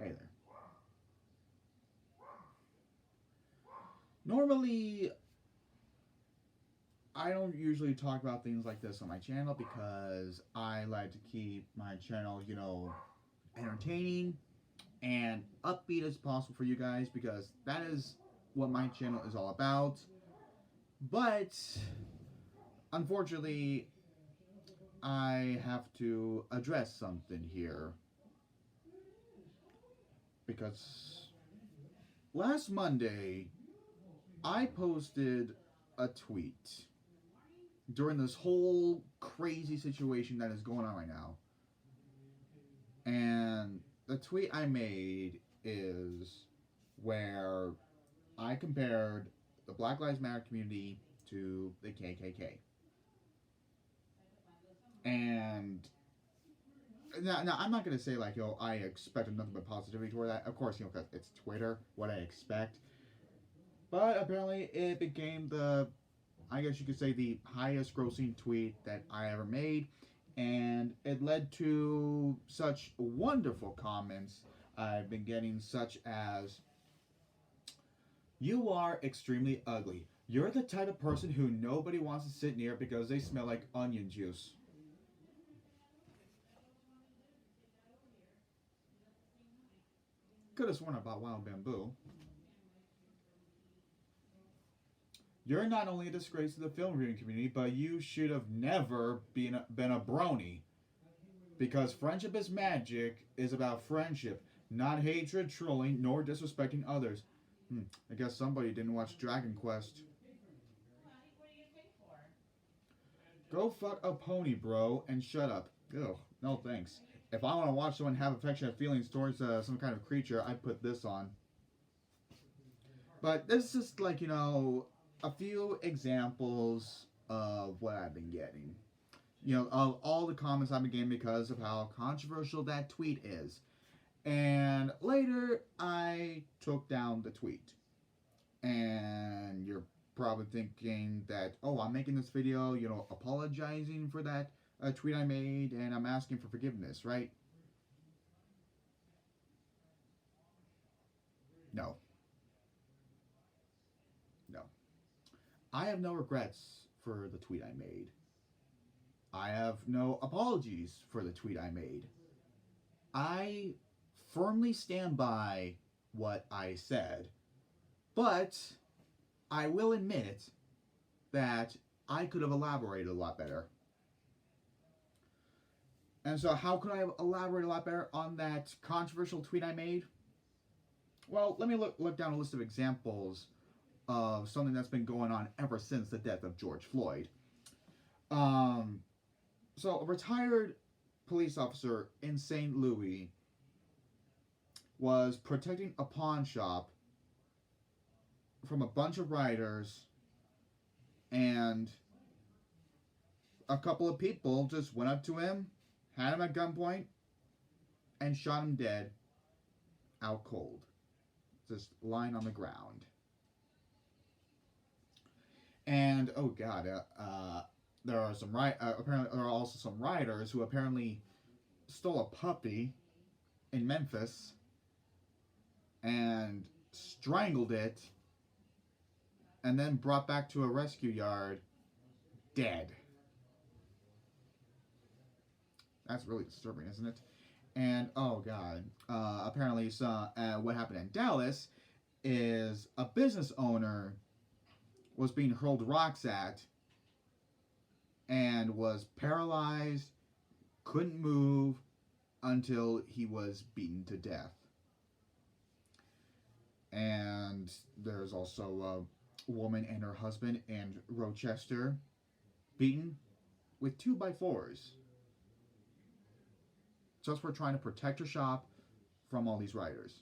Hey there. Normally, I don't usually talk about things like this on my channel because I like to keep my channel, entertaining and upbeat as possible for you guys because that is what my channel is all about. But unfortunately, I have to address something here because last Monday I posted a tweet during this whole crazy situation that is going on right now. And the tweet I made is where I compared the Black Lives Matter community to the KKK. And now I'm not going to say, like, I expect nothing but positivity toward that. Of course, because it's Twitter, what I expect. But apparently it became I guess you could say, the highest grossing tweet that I ever made. And it led to such wonderful comments I've been getting, such as, "You are extremely ugly. You're the type of person who nobody wants to sit near because they smell like onion juice." Could have sworn about Wild Bamboo. "You're not only a disgrace to the film reviewing community, but you should have never been a brony. Because friendship is magic is about friendship, not hatred, trolling, nor disrespecting others." I guess somebody didn't watch Dragon Quest. "Go fuck a pony, bro, and shut up." Ugh, no thanks. If I want to watch someone have affectionate feelings towards some kind of creature, I'd put this on. But this is just like, a few examples of what I've been getting. Of all the comments I've been getting because of how controversial that tweet is. And later, I took down the tweet. And you're probably thinking that, oh, I'm making this video, apologizing for that tweet I made, and I'm asking for forgiveness, right? No. No. I have no regrets for the tweet I made. I have no apologies for the tweet I made. I firmly stand by what I said, but I will admit that I could have elaborated a lot better. And so, how could I elaborate a lot better on that controversial tweet I made? Well, let me look down a list of examples of something that's been going on ever since the death of George Floyd. Um, so, a retired police officer in St. Louis was protecting a pawn shop from a bunch of rioters, and a couple of people just went up to him, had him at gunpoint, and shot him dead out cold, just lying on the ground. And oh god, there are apparently there are also some rioters who apparently stole a puppy in Memphis and strangled it, and then brought back to a rescue yard dead. That's really disturbing, isn't it? And oh god, apparently, what happened in Dallas is a business owner was being hurled rocks at and was paralyzed, couldn't move until he was beaten to death. And there's also a woman and her husband in Rochester beaten with 2x4s just for trying to protect her shop from all these rioters.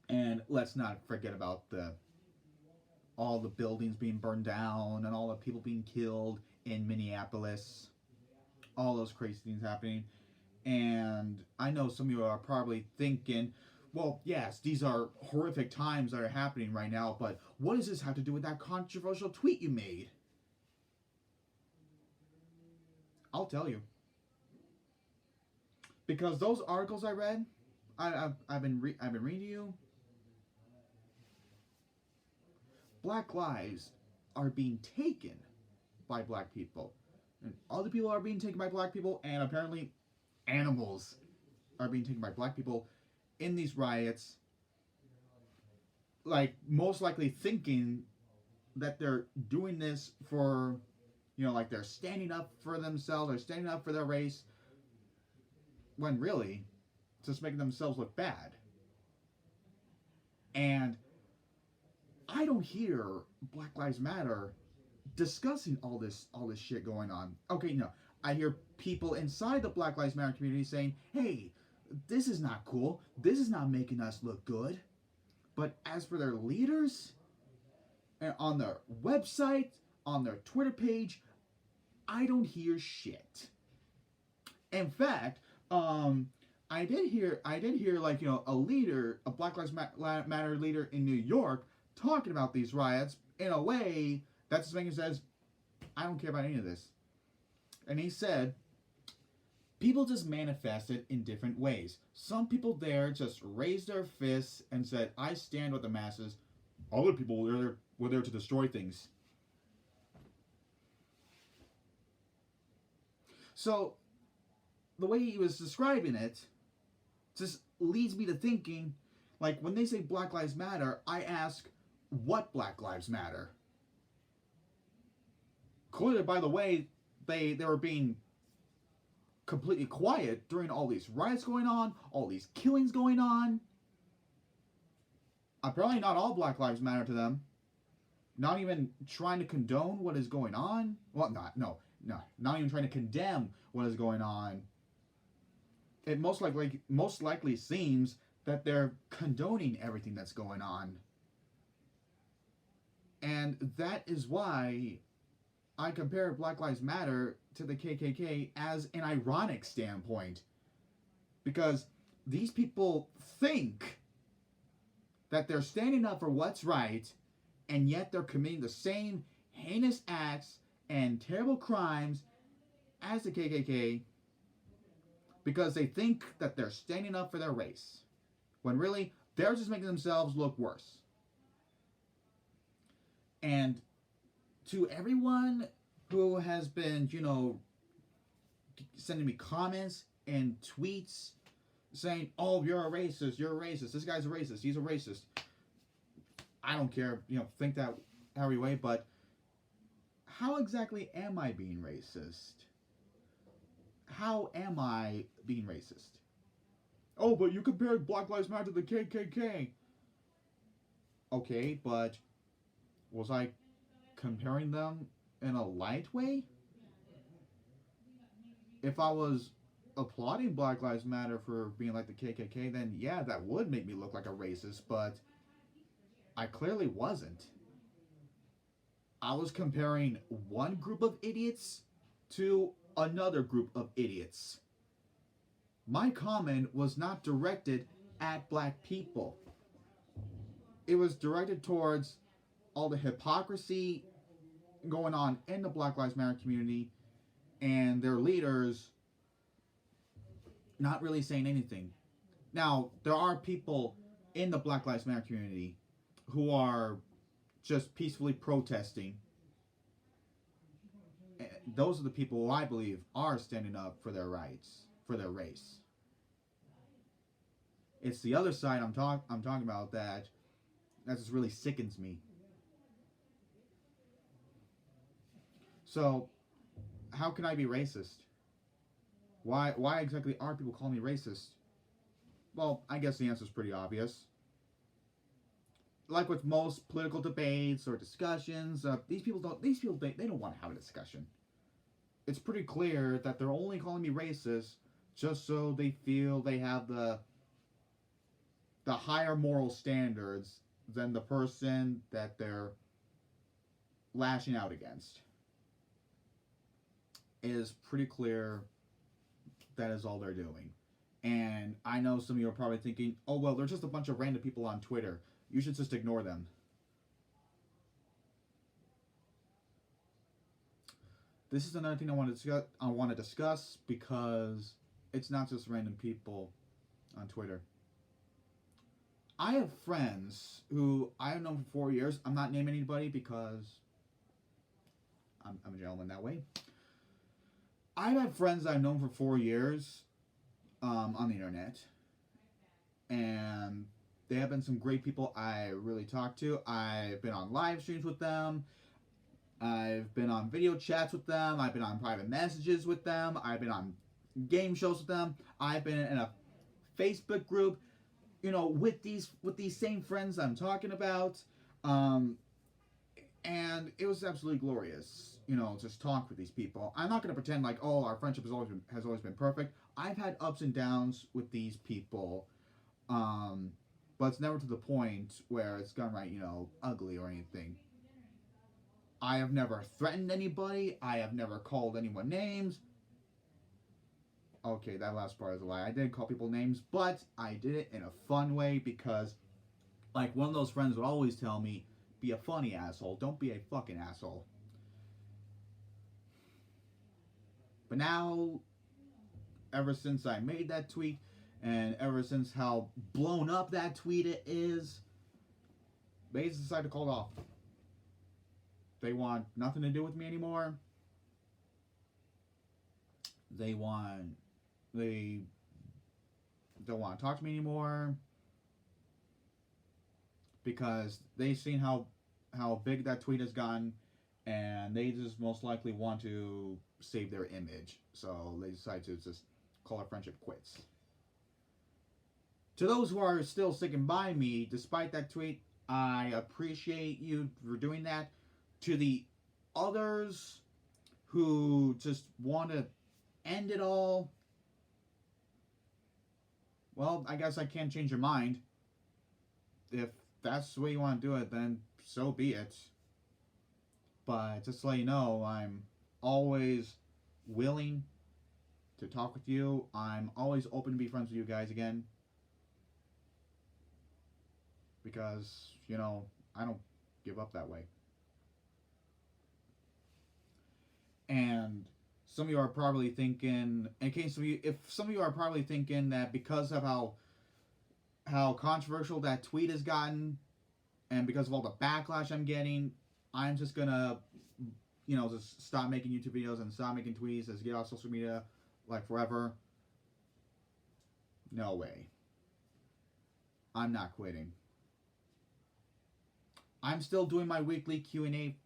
And let's not forget about all the buildings being burned down and all the people being killed in Minneapolis. All those crazy things happening. And I know some of you are probably thinking, well, yes, these are horrific times that are happening right now, but what does this have to do with that controversial tweet you made? I'll tell you. Because those articles I read I've been reading to you. Black lives are being taken by black people, and other people are being taken by black people, and apparently animals are being taken by black people in these riots. Like most likely thinking that they're doing this for, like they're standing up for themselves, they're standing up for their race, when really it's just making themselves look bad. And I don't hear Black Lives Matter discussing all this shit going on. Okay, no. I hear people inside the Black Lives Matter community saying, "Hey, this is not cool. This is not making us look good." But as for their leaders, on their website, on their Twitter page, I don't hear shit. In fact, I did hear like a leader, a Black Lives Matter leader in New York, talking about these riots in a way that's just making says, "I don't care about any of this," and he said, "People just manifested in different ways. Some people there just raised their fists and said, 'I stand with the masses.' Other people were there to destroy things." So the way he was describing it just leads me to thinking, like when they say Black Lives Matter, I ask, what Black Lives Matter? Clearly, by the way, they were being completely quiet during all these riots going on, all these killings going on. Apparently, not all Black Lives Matter to them. Not even trying to condone what is going on. Well, not even trying to condemn what is going on. It most likely seems that they're condoning everything that's going on. And that is why I compare Black Lives Matter to the KKK as an ironic standpoint. Because these people think that they're standing up for what's right, and yet they're committing the same heinous acts and terrible crimes as the KKK because they think that they're standing up for their race, when really they're just making themselves look worse. And to everyone who has been, sending me comments and tweets saying, "Oh, you're a racist, you're a racist, this guy's a racist, he's a racist." I don't care, think that every way, but how exactly am I being racist? How am I being racist? "Oh, but you compared Black Lives Matter to the KKK." Okay, but was I comparing them in a light way? If I was applauding Black Lives Matter for being like the KKK, then yeah, that would make me look like a racist, but I clearly wasn't. I was comparing one group of idiots to another group of idiots. My comment was not directed at black people. It was directed towards all the hypocrisy going on in the Black Lives Matter community and their leaders not really saying anything. Now, there are people in the Black Lives Matter community who are just peacefully protesting. Those are the people who I believe are standing up for their rights, for their race. It's the other side I'm talking about that just really sickens me. So, how can I be racist? Why exactly are people calling me racist? Well, I guess the answer is pretty obvious. Like with most political debates or discussions, these people they don't want to have a discussion. It's pretty clear that they're only calling me racist just so they feel they have the higher moral standards than the person that they're lashing out against. It is pretty clear that is all they're doing. And I know some of you are probably thinking, "Oh, well, they're just a bunch of random people on Twitter. You should just ignore them." This is another thing I want to discuss because it's not just random people on Twitter. I have friends who I have known for 4 years. I'm not naming anybody because I'm a gentleman that way. I've had friends I've known for 4 years on the internet, and they have been some great people I really talk to. I've been on live streams with them. I've been on video chats with them. I've been on private messages with them. I've been on game shows with them. I've been in a Facebook group, with these same friends I'm talking about. And it was absolutely glorious, just talk with these people. I'm not going to pretend like, oh, our friendship has always been perfect. I've had ups and downs with these people, but it's never to the point where it's gone right, ugly or anything. I have never threatened anybody. I have never called anyone names. Okay, that last part is a lie. I did call people names, but I did it in a fun way because, like, one of those friends would always tell me, be a funny asshole. Don't be a fucking asshole. But now, ever since I made that tweet, and ever since how blown up that tweet is, they decided to call it off. They want nothing to do with me anymore. They don't want to talk to me anymore because they've seen how big that tweet has gotten, and they just most likely want to save their image. So they decide to just call our friendship quits. To those who are still sticking by me despite that tweet, I appreciate you for doing that. To the others who just want to end it all, well, I guess I can't change your mind. If that's the way you want to do it, then so be it. But just to let you know, I'm always willing to talk with you. I'm always open to be friends with you guys again. Because, I don't give up that way. And some of you are probably thinking, if some of you are probably thinking that because of how controversial that tweet has gotten, and because of all the backlash I'm getting, I'm just gonna, just stop making YouTube videos and stop making tweets and get off social media like forever. No way. I'm not quitting. I'm still doing my weekly Q&A.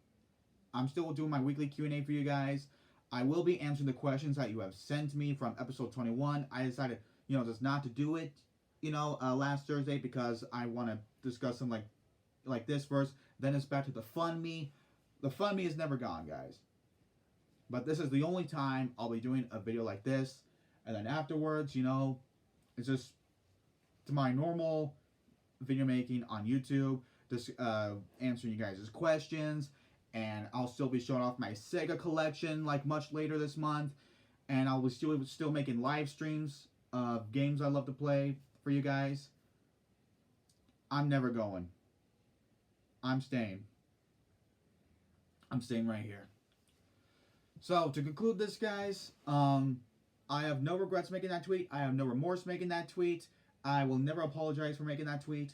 I'm still doing my weekly Q&A for you guys. I will be answering the questions that you have sent me from episode 21. I decided, just not to do it, last Thursday because I want to discuss them like this first. Then it's back to the fun me. The fun me is never gone, guys. But this is the only time I'll be doing a video like this. And then afterwards, it's just to my normal video making on YouTube, just answering you guys' questions. And I'll still be showing off my Sega collection like much later this month. And I'll be still making live streams of games I love to play for you guys. I'm never going. I'm staying. I'm staying right here. So to conclude this, guys, I have no regrets making that tweet. I have no remorse making that tweet. I will never apologize for making that tweet.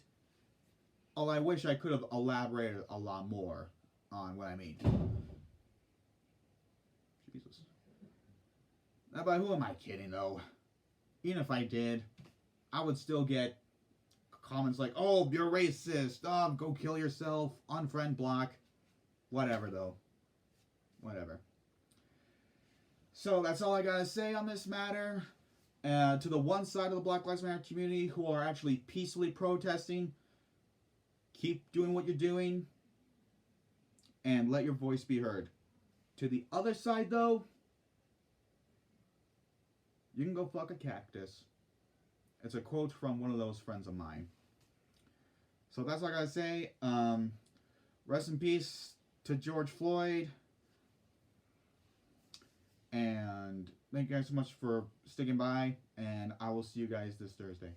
Although I wish I could have elaborated a lot more on what I mean. Jesus. But who am I kidding, though? Even if I did, I would still get comments like, oh, you're racist, oh, go kill yourself, unfriend, block. Whatever, though. Whatever. So that's all I gotta say on this matter. To the one side of the Black Lives Matter community who are actually peacefully protesting, keep doing what you're doing and let your voice be heard. To the other side, though, you can go fuck a cactus. It's a quote from one of those friends of mine. So that's all I gotta say. Rest in peace to George Floyd. And thank you guys so much for sticking by. And I will see you guys this Thursday.